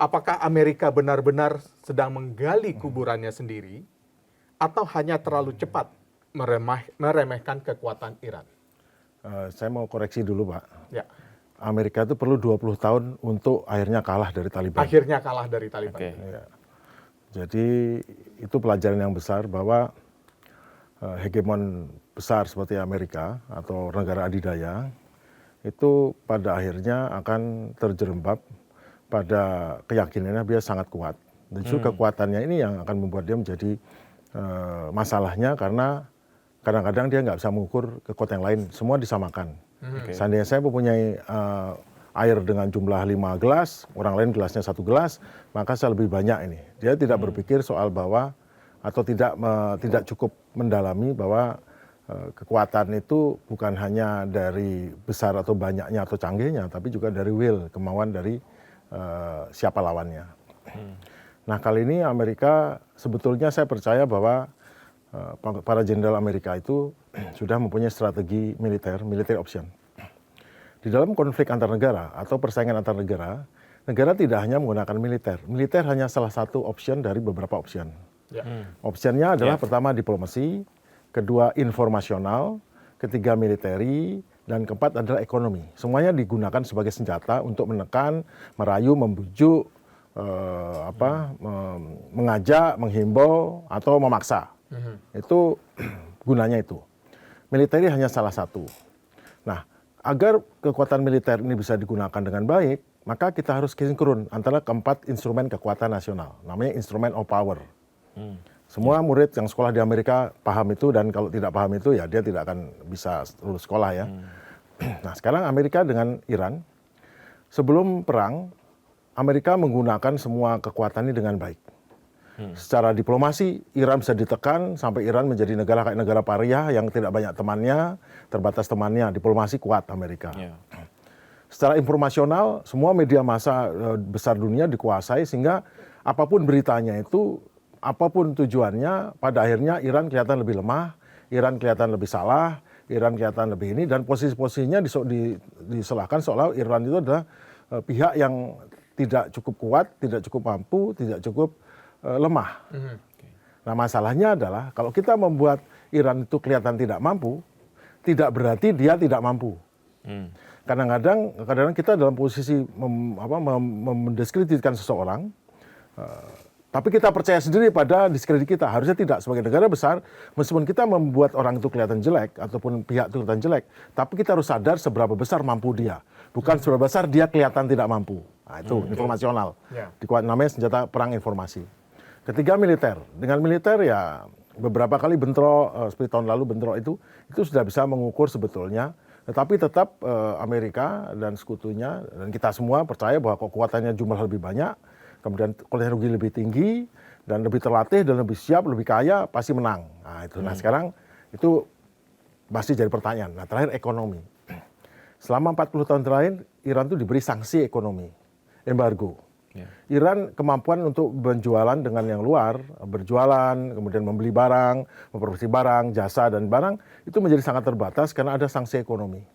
Apakah Amerika benar-benar sedang menggali kuburannya sendiri atau hanya terlalu cepat meremehkan kekuatan Iran? Saya mau koreksi dulu, Pak. Ya, Amerika itu perlu 20 tahun untuk akhirnya kalah dari Taliban. akhirnya kalah dari Taliban. Oke. Ya. Jadi itu pelajaran yang besar bahwa hegemon besar seperti Amerika atau negara adidaya itu pada akhirnya akan terjerembab pada keyakinannya dia sangat kuat. Dan justru kekuatannya ini yang akan membuat dia menjadi masalahnya karena kadang-kadang dia nggak bisa mengukur kekuatan yang lain, semua disamakan. Seandainya saya mempunyai air dengan jumlah 5 gelas, orang lain gelasnya 1 gelas, maka saya lebih banyak ini. Dia tidak berpikir soal bahwa atau tidak cukup mendalami bahwa kekuatan itu bukan hanya dari besar atau banyaknya atau canggihnya, tapi juga dari will, kemauan dari siapa lawannya. Nah kali ini Amerika sebetulnya saya percaya bahwa para jenderal Amerika itu sudah mempunyai strategi military option. Di dalam konflik antar negara atau persaingan antar negara, negara tidak hanya menggunakan militer. Militer hanya salah satu option dari beberapa option. Ya. Optionnya adalah pertama diplomasi, kedua informasional, ketiga militeri, dan keempat adalah ekonomi. Semuanya digunakan sebagai senjata untuk menekan, merayu, membujuk, mengajak, menghimbau, atau memaksa. Itu gunanya itu. Militer hanya salah satu. Nah, agar kekuatan militer ini bisa digunakan dengan baik, maka kita harus sinkron antara keempat instrumen kekuatan nasional. Namanya instrument of power. Semua murid yang sekolah di Amerika paham itu, dan kalau tidak paham itu ya dia tidak akan bisa lulus sekolah ya. Nah, sekarang Amerika dengan Iran, sebelum perang, Amerika menggunakan semua kekuatan ini dengan baik. Secara diplomasi, Iran bisa ditekan sampai Iran menjadi negara kayak negara pariah yang tidak banyak temannya, terbatas temannya. Diplomasi kuat Amerika. Secara informasional, semua media massa besar dunia dikuasai sehingga apapun beritanya itu, apapun tujuannya, pada akhirnya Iran kelihatan lebih lemah, Iran kelihatan lebih salah, Iran kelihatan lebih ini, dan posisi-posisinya diselahkan seolah Iran itu adalah pihak yang tidak cukup kuat, tidak cukup mampu, tidak cukup lemah. Nah masalahnya adalah kalau kita membuat Iran itu kelihatan tidak mampu, tidak berarti dia tidak mampu. Kadang-kadang kita dalam posisi mendiskreditkan seseorang, tapi kita percaya sendiri pada diskredit kita. Harusnya tidak. Sebagai negara besar, meskipun kita membuat orang itu kelihatan jelek ataupun pihak itu kelihatan jelek, tapi kita harus sadar seberapa besar mampu dia. Bukan seberapa besar dia kelihatan tidak mampu. Nah, itu informasional. Namanya senjata perang informasi. Ketiga militer. Dengan militer ya beberapa kali bentrok, seperti tahun lalu bentrok itu sudah bisa mengukur sebetulnya. Tetapi tetap Amerika dan sekutunya dan kita semua percaya bahwa kekuatannya jumlah lebih banyak, kemudian teknologi lebih tinggi dan lebih terlatih dan lebih siap, lebih kaya, pasti menang. Nah itu. Nah sekarang itu masih jadi pertanyaan. Nah terakhir ekonomi. Selama 40 tahun terakhir Iran itu diberi sanksi ekonomi, embargo. Iran kemampuan untuk berjualan dengan yang luar, berjualan, kemudian membeli barang, memproduksi barang, jasa dan barang, itu menjadi sangat terbatas karena ada sanksi ekonomi.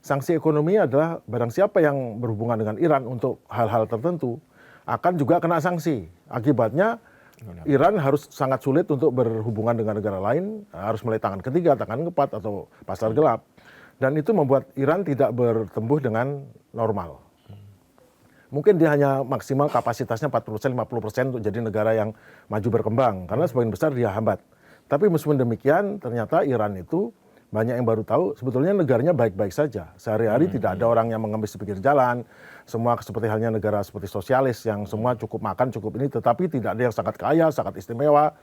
Sanksi ekonomi adalah barang siapa yang berhubungan dengan Iran untuk hal-hal tertentu, akan juga kena sanksi. Akibatnya Iran harus sangat sulit untuk berhubungan dengan negara lain, harus mulai tangan ketiga, tangan keempat, atau pasar gelap. Dan itu membuat Iran tidak bertumbuh dengan normal. Mungkin dia hanya maksimal kapasitasnya 40%, 50% untuk jadi negara yang maju berkembang. Karena sebagian besar dia hambat. Tapi meskipun demikian, ternyata Iran itu banyak yang baru tahu sebetulnya negaranya baik-baik saja. Sehari-hari tidak ada orang yang mengemis di pinggir jalan. Semua seperti halnya negara seperti sosialis yang semua cukup makan, cukup ini. Tetapi tidak ada yang sangat kaya, sangat istimewa.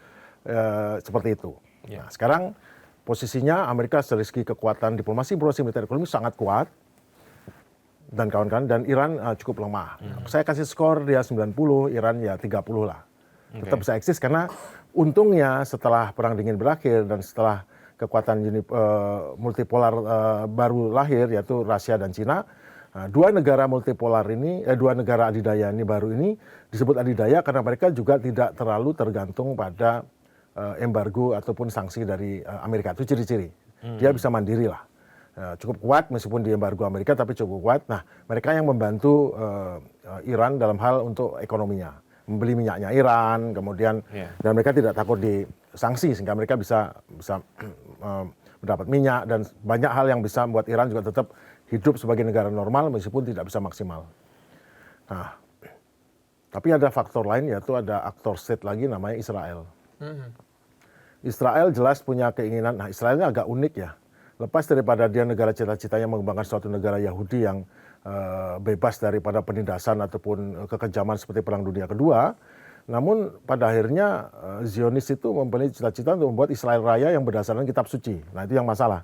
Seperti itu. Nah, sekarang posisinya Amerika dari segi kekuatan diplomasi, militer, ekonomi sangat kuat. Dan kawan-kawan, dan Iran cukup lemah. Saya kasih skor dia 90, Iran ya 30 lah. Tetap bisa eksis karena untungnya setelah Perang Dingin berakhir dan setelah kekuatan multipolar baru lahir, yaitu Rusia dan Cina, dua negara multipolar ini, dua negara adidaya ini baru ini disebut adidaya karena mereka juga tidak terlalu tergantung pada embargo ataupun sanksi dari Amerika. Itu ciri-ciri. Dia bisa mandiri lah. cukup kuat meskipun di embargo Amerika tapi cukup kuat. Nah, mereka yang membantu Iran dalam hal untuk ekonominya, membeli minyaknya Iran, kemudian dan mereka tidak takut disanksi sehingga mereka bisa mendapat minyak dan banyak hal yang bisa membuat Iran juga tetap hidup sebagai negara normal meskipun tidak bisa maksimal. Nah, tapi ada faktor lain yaitu ada aktor state lagi namanya Israel. Israel jelas punya keinginan. Nah, Israel ini agak unik ya. Lepas daripada dia negara cita-citanya mengembangkan suatu negara Yahudi yang bebas daripada penindasan ataupun kekejaman seperti Perang Dunia Kedua, namun pada akhirnya Zionis itu mempunyai cita-cita untuk membuat Israel Raya yang berdasarkan kitab suci. Nah, itu yang masalah.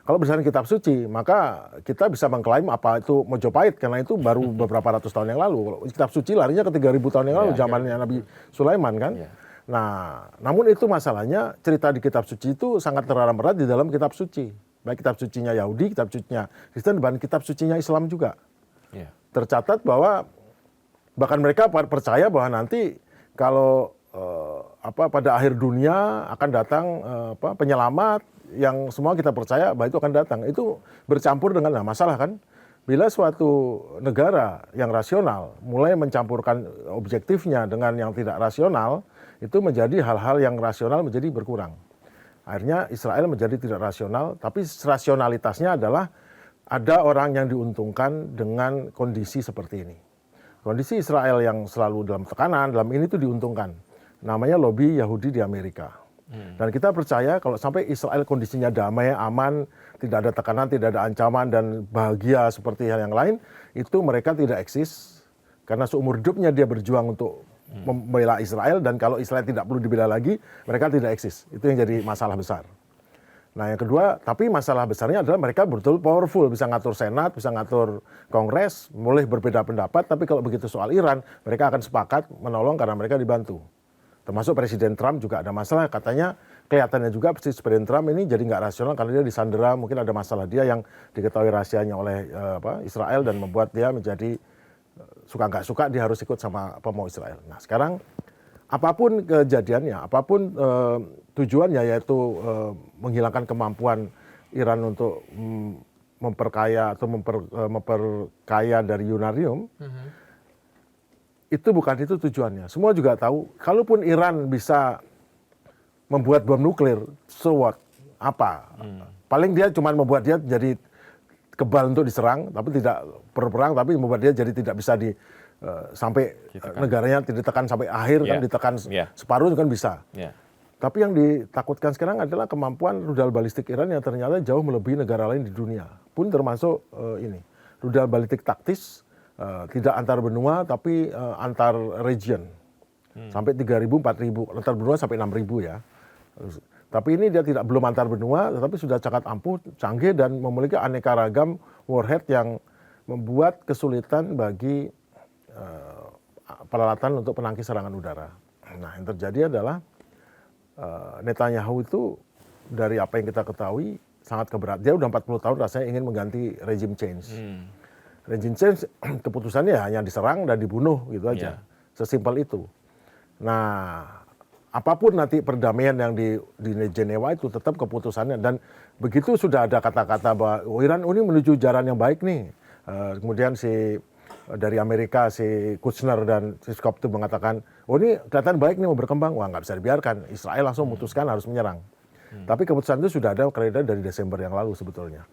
Kalau berdasarkan kitab suci, maka kita bisa mengklaim apa itu Mojopahit, karena itu baru beberapa ratus tahun yang lalu. Kalau kitab suci larinya ke 3.000 tahun yang lalu, zamannya Nabi Sulaiman kan. Nah, namun itu masalahnya cerita di kitab suci itu sangat terarah erat di dalam kitab suci. Baik kitab sucinya Yahudi, kitab sucinya Kristen, dan kitab sucinya Islam juga. Tercatat bahwa bahkan mereka percaya bahwa nanti kalau pada akhir dunia akan datang penyelamat yang semua kita percaya bahwa itu akan datang. Itu bercampur dengan masalah kan. Bila suatu negara yang rasional mulai mencampurkan objektifnya dengan yang tidak rasional, itu menjadi hal-hal yang rasional menjadi berkurang. Akhirnya Israel menjadi tidak rasional, tapi rasionalitasnya adalah ada orang yang diuntungkan dengan kondisi seperti ini. Kondisi Israel yang selalu dalam tekanan, dalam ini tuh diuntungkan. Namanya lobby Yahudi di Amerika. Dan kita percaya kalau sampai Israel kondisinya damai, aman, tidak ada tekanan, tidak ada ancaman, dan bahagia seperti hal yang lain, itu mereka tidak eksis. Karena seumur hidupnya dia berjuang untuk membela Israel, dan kalau Israel tidak perlu dibela lagi, mereka tidak eksis. Itu yang jadi masalah besar. Nah yang kedua, tapi masalah besarnya adalah mereka betul powerful, bisa ngatur Senat, bisa ngatur Kongres, boleh berbeda pendapat, tapi kalau begitu soal Iran, mereka akan sepakat menolong karena mereka dibantu. Termasuk Presiden Trump juga ada masalah, katanya kelihatannya juga Presiden Trump ini jadi nggak rasional karena dia disandera, mungkin ada masalah dia yang diketahui rahasianya oleh Israel dan membuat dia menjadi suka nggak suka dia harus ikut sama mau Israel. Nah sekarang apapun kejadiannya, apapun tujuannya yaitu menghilangkan kemampuan Iran untuk memperkaya atau memperkaya dari uranium, itu bukan itu tujuannya. Semua juga tahu, kalaupun Iran bisa membuat bom nuklir, so what? Apa? Paling dia cuma membuat dia jadi kebal untuk diserang, tapi tidak berperang, tapi membuat dia jadi tidak bisa sampai negaranya ditekan sampai akhir, kan ditekan separuh kan bisa. Tapi yang ditakutkan sekarang adalah kemampuan rudal balistik Iran yang ternyata jauh melebihi negara lain di dunia. Pun termasuk ini, rudal balistik taktis, tidak antar benua tapi antar region. Sampai 3.000, 4.000, antar benua sampai 6.000 ya. Tapi ini dia belum antar benua, tetapi sudah sangat ampuh, canggih, dan memiliki aneka ragam warhead yang membuat kesulitan bagi peralatan untuk penangkis serangan udara. Nah, yang terjadi adalah Netanyahu itu dari apa yang kita ketahui sangat keberatan. Dia udah 40 tahun rasanya ingin mengganti regime change. Regime change keputusannya hanya diserang dan dibunuh gitu aja. Sesimpel itu. Nah, apapun nanti perdamaian yang di Jenewa itu tetap keputusannya, dan begitu sudah ada kata-kata bahwa Iran ini menuju jalan yang baik nih. Kemudian dari Amerika si Kushner dan si Scott itu mengatakan, oh ini kelihatan baik nih mau berkembang, wah nggak bisa dibiarkan. Israel langsung memutuskan harus menyerang. Tapi keputusan itu sudah ada dari Desember yang lalu sebetulnya.